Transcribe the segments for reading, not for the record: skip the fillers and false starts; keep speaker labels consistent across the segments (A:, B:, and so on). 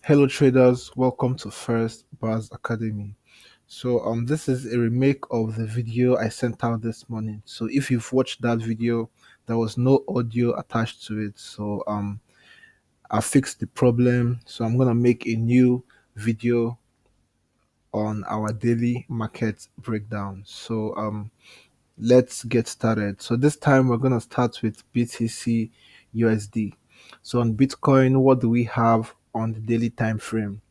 A: Hello traders, welcome to First Bars Academy. This is a remake of the video I sent out this morning. So if you've watched that video, there was no audio attached to it. I fixed the problem. So I'm gonna make a new video on our daily market breakdown. Let's get started. So this time we're gonna start with BTC USD. So on Bitcoin, what do we have on the daily time frame?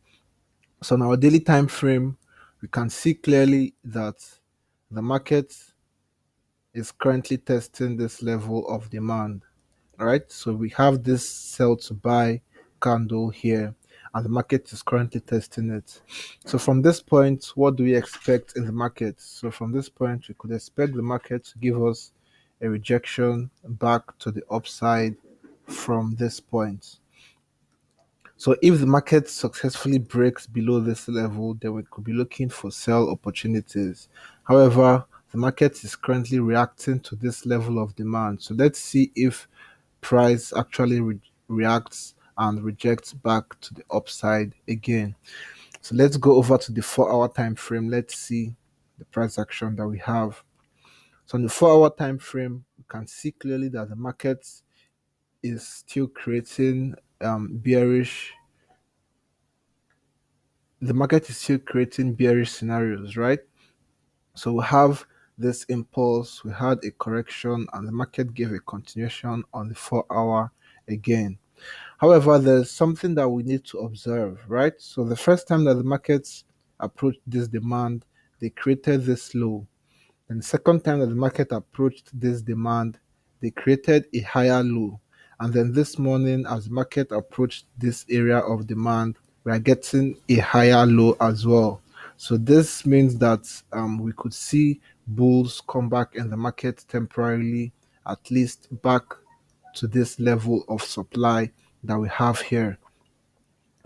A: So on our daily time frame, we can see clearly that the market is currently testing this level of demand. All right, so we have this sell to buy candle here, and the market is currently testing it. So from this point, what do we expect in the market? So from this point, we could expect the market to give us a rejection back to the upside from this point. So if the market successfully breaks below this level, then we could be looking for sell opportunities. However, the market is currently reacting to this level of demand. So let's see if price actually reacts and rejects back to the upside again. So let's go over to the 4-hour time frame. Let's see the price action that we have. So on the 4-hour time frame, we can see clearly that the market is still creating bearish the market is still creating bearish scenarios, right? So we have this impulse, we had a correction, and the market gave a continuation on the 4-hour again. However, there's something that we need to observe, right? So the first time that the markets approached this demand, they created this low. And the second time that the market approached this demand, they created a higher low. And then this morning, as the market approached this area of demand, we are getting a higher low as well. So this means that we could see bulls come back in the market temporarily, at least back to this level of supply that we have here.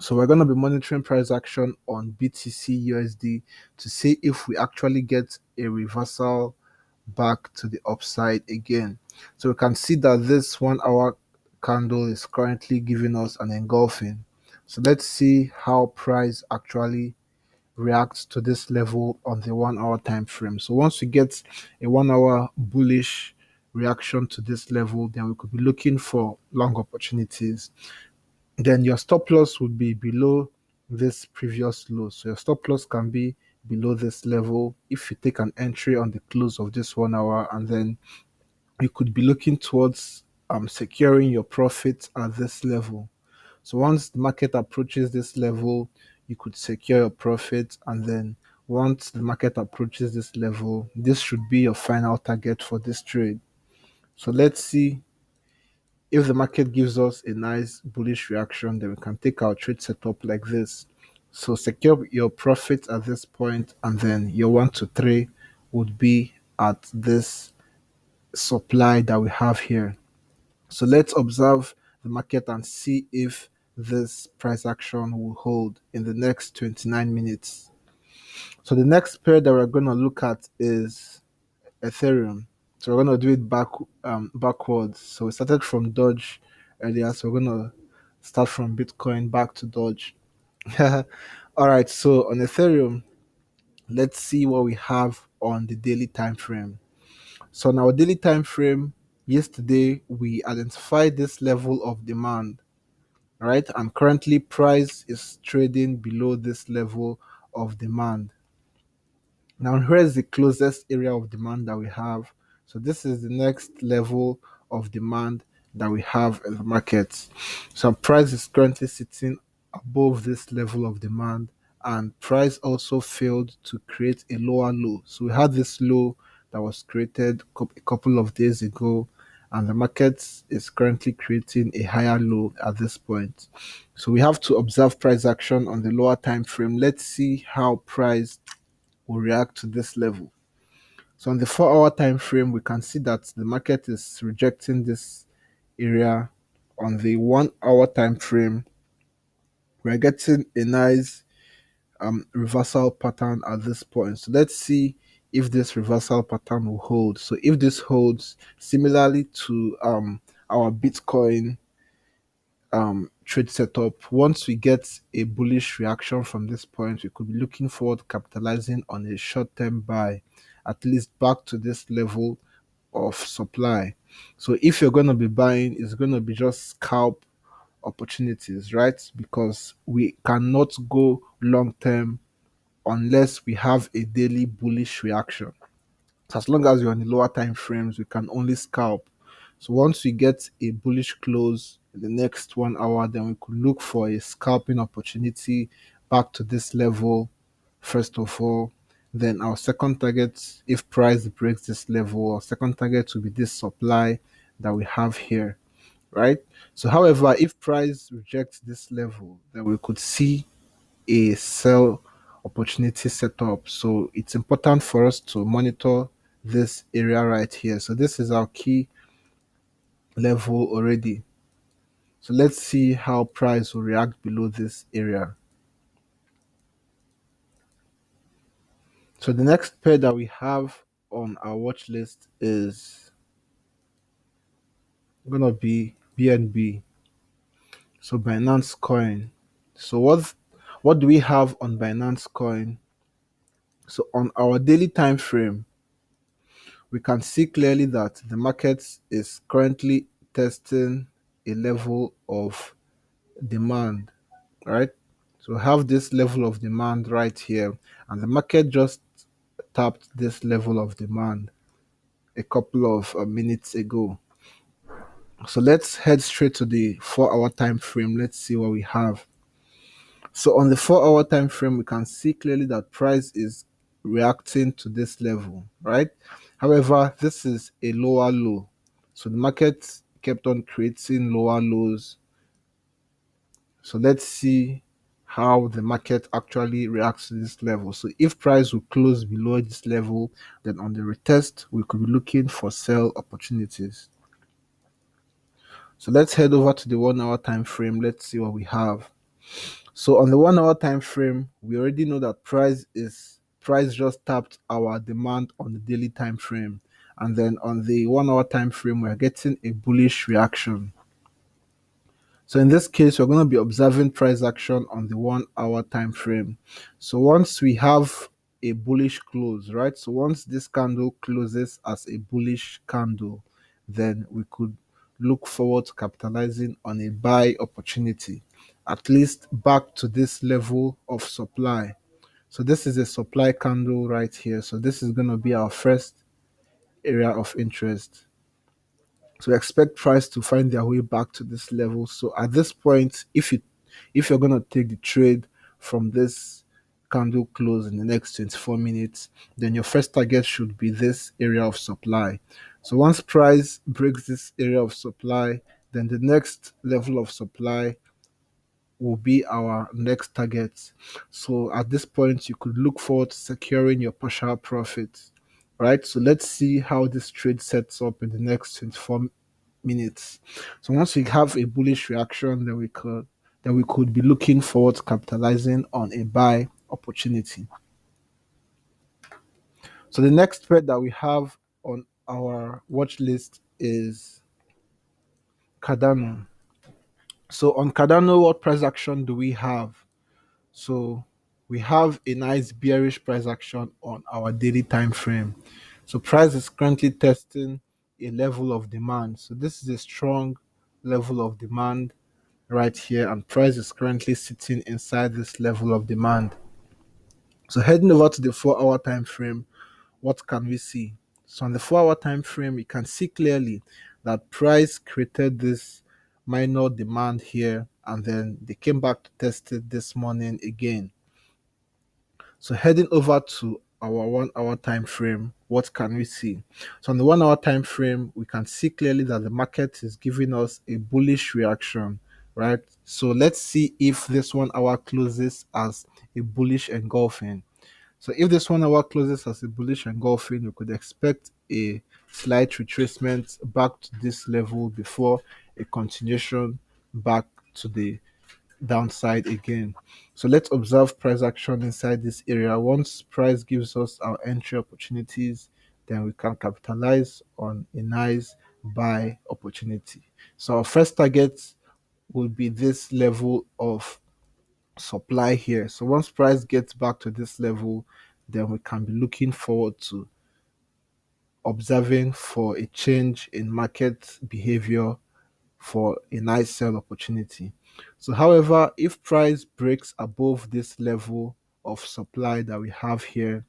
A: So we're going to be monitoring price action on BTC USD to see if we actually get a reversal back to the upside again. So we can see that this 1-hour candle is currently giving us an engulfing. So let's see how price actually reacts to this level on the 1-hour time frame. So once we get a 1-hour bullish reaction to this level, then we could be looking for long opportunities. Then your stop loss would be below this previous low. So your stop loss can be below this level if you take an entry on the close of this 1 hour, and then you could be looking towards securing your profits at this level. So once the market approaches this level, you could secure your profit, and then once the market approaches this level, this should be your final target for this trade. So let's see if the market gives us a nice bullish reaction, then we can take our trade setup like this. So secure your profit at this point, and then your 1 to 3 would be at this supply that we have here. So let's observe the market and see if this price action will hold in the next 29 minutes. So the next pair that we're going to look at is Ethereum. So we're going to do it backwards. So we started from DOGE earlier, so we're going to start from Bitcoin back to DOGE. All right, so on Ethereum, let's see what we have on the daily time frame. So on our daily time frame, yesterday we identified this level of demand, right? And currently price is trading below this level of demand. Now here's the closest area of demand that we have. So this is the next level of demand that we have in the market. So price is currently sitting above this level of demand, and price also failed to create a lower low. So we had this low that was created a couple of days ago, and the market is currently creating a higher low at this point. So we have to observe price action on the lower time frame. Let's see how price will react to this level. So on the 4-hour time frame, we can see that the market is rejecting this area. On the 1-hour time frame, we're getting a nice reversal pattern at this point. So let's see if this reversal pattern will hold. So if this holds, similarly to our Bitcoin trade setup. Once we get a bullish reaction from this point, we could be looking forward capitalizing on a short-term buy, at least back to this level of supply. So if you're going to be buying, it's going to be just scalp opportunities, right? Because we cannot go long term unless we have a daily bullish reaction. So as long as you're on the lower time frames, we can only scalp. So once we get a bullish close in the next 1 hour, then we could look for a scalping opportunity back to this level, first of all. Then our second target, if price breaks this level, our second target will be this supply that we have here, right? So, however, if price rejects this level, then we could see a sell opportunity set up. So it's important for us to monitor this area right here. So this is our key level already. So let's see how price will react below this area. So the next pair that we have on our watch list is gonna be BNB. So Binance Coin. So what do we have on Binance Coin? So on our daily time frame, we can see clearly that the market is currently testing a level of demand, right? So we have this level of demand right here, and the market just tapped this level of demand a couple of minutes ago. So let's head straight to the 4 hour time frame. Let's see what we have. So on the 4 hour time frame, we can see clearly that price is reacting to this level, right? However, this is a lower low. So the market kept on creating lower lows. So let's see how the market actually reacts to this level. So if price will close below this level, then on the retest, we could be looking for sell opportunities. So let's head over to the 1 hour time frame. Let's see what we have. So on the 1 hour time frame, we already know that price just tapped our demand on the daily time frame. And then on the 1 hour time frame, we're getting a bullish reaction. So in this case, we're going to be observing price action on the 1 hour time frame. So once we have a bullish close, right? So once this candle closes as a bullish candle, then we could look forward to capitalizing on a buy opportunity, at least back to this level of supply. So this is a supply candle right here. So this is going to be our first area of interest. So we expect price to find their way back to this level. So at this point, if you're going to take the trade from this candle close in the next 24 minutes, then your first target should be this area of supply. So once price breaks this area of supply, then the next level of supply will be our next target. So at this point, you could look forward to securing your partial profit, right? So let's see how this trade sets up in the next 24 minutes. So once we have a bullish reaction, then we could be looking forward to capitalizing on a buy opportunity. So the next pair that we have on our watch list is Cardano. So on Cardano, what price action do we have? So we have a nice bearish price action on our daily time frame. So price is currently testing a level of demand. So this is a strong level of demand right here, and price is currently sitting inside this level of demand. So heading over to the 4 hour time frame, what can we see? So on the 4 hour time frame, we can see clearly that price created this minor demand here, and then they came back to test it this morning again. So heading over to our 1 hour time frame, what can we see? So on the 1 hour time frame, we can see clearly that the market is giving us a bullish reaction, right? So let's see if this 1 hour closes as a bullish engulfing. So if this 1 hour closes as a bullish engulfing, we could expect a slight retracement back to this level before a continuation back to the downside again. So let's observe price action inside this area. Once price gives us our entry opportunities, then we can capitalize on a nice buy opportunity. So our first target will be this level of supply here. So once price gets back to this level, then we can be looking forward to observing for a change in market behavior for a nice sell opportunity. So, however, if price breaks above this level of supply that we have here,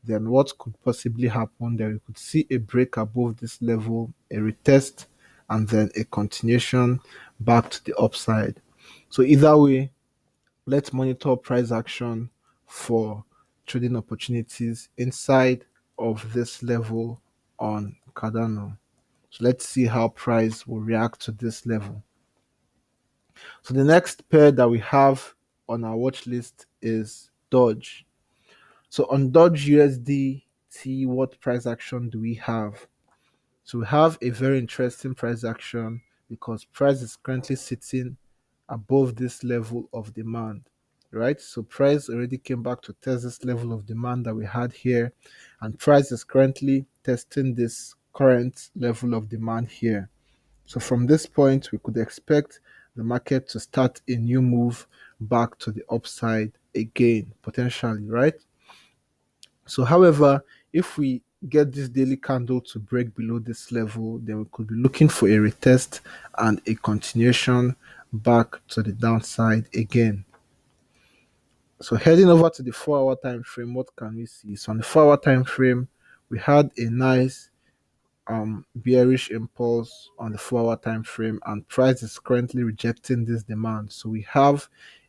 A: then what could possibly happen? Then we could see a break above this level, a retest, and then a continuation back to the upside. So, either way, let's monitor price action for trading opportunities inside of this level on Cardano. So let's see how price will react to this level. So the next pair that we have on our watch list is DOGE. So on DOGE USDT, what price action do we have? So we have a very interesting price action because price is currently sitting above this level of demand, right? So price already came back to test this level of demand that we had here, and price is currently testing this current level of demand here. So from this point, we could expect the market to start a new move back to the upside again, potentially, right? So, however, if we get this daily candle to break below this level, then we could be looking for a retest and a continuation back to the downside again. So heading over to the 4 hour time frame, what can we see? So on the 4 hour time frame, we had a nice bearish impulse on the 4 hour time frame, and price is currently rejecting this demand. So we have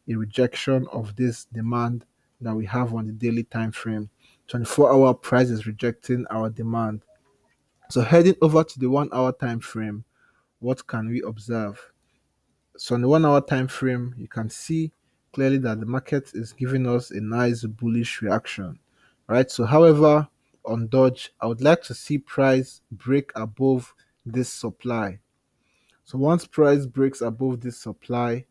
A: a rejection of this demand that we have on the daily time frame. 24-hour price is rejecting our demand. So heading over to the 1 hour time frame, what can we observe? So on the 1 hour time frame, you can see clearly that the market is giving us a nice bullish reaction, right? So, however, on Dodge, I would like to see price break above this supply. So once price breaks above this supply,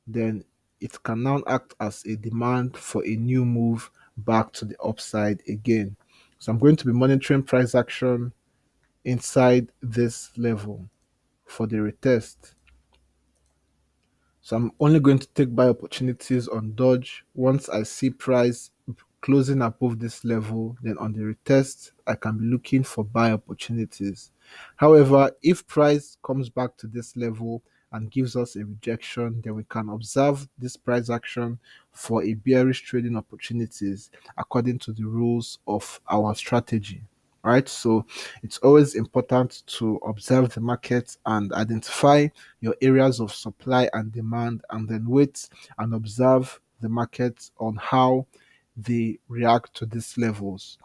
A: then it can now act as a demand for a new move back to the upside again. So I'm going to be monitoring price action inside this level for the retest. So I'm only going to take buy opportunities on Dodge once I see price closing above this level. Then on the retest, I can be looking for buy opportunities. However, if price comes back to this level and gives us a rejection, then we can observe this price action for a bearish trading opportunities according to the rules of our strategy. Right, so it's always important to observe the market and identify your areas of supply and demand, and then wait and observe the market on how they react to these levels.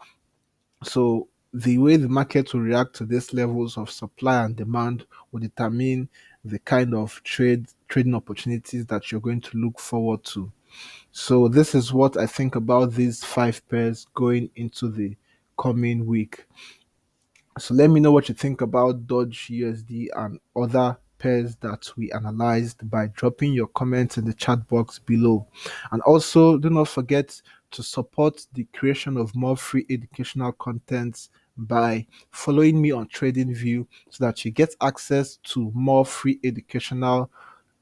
A: So the way the market will react to these levels of supply and demand will determine the kind of trading opportunities that you're going to look forward to. So this is what I think about these 5 pairs going into the coming week. So let me know what you think about Dodge USD and other pairs that we analyzed by dropping your comments in the chat box below. And also, do not forget to support the creation of more free educational content by following me on TradingView so that you get access to more free educational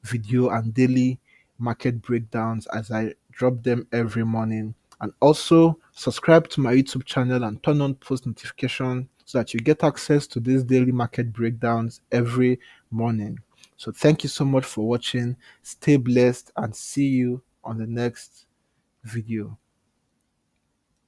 A: video and daily market breakdowns as I drop them every morning. And also subscribe to my YouTube channel and turn on post notification so that you get access to these daily market breakdowns every morning. So thank you so much for watching. Stay blessed and see you on the next video.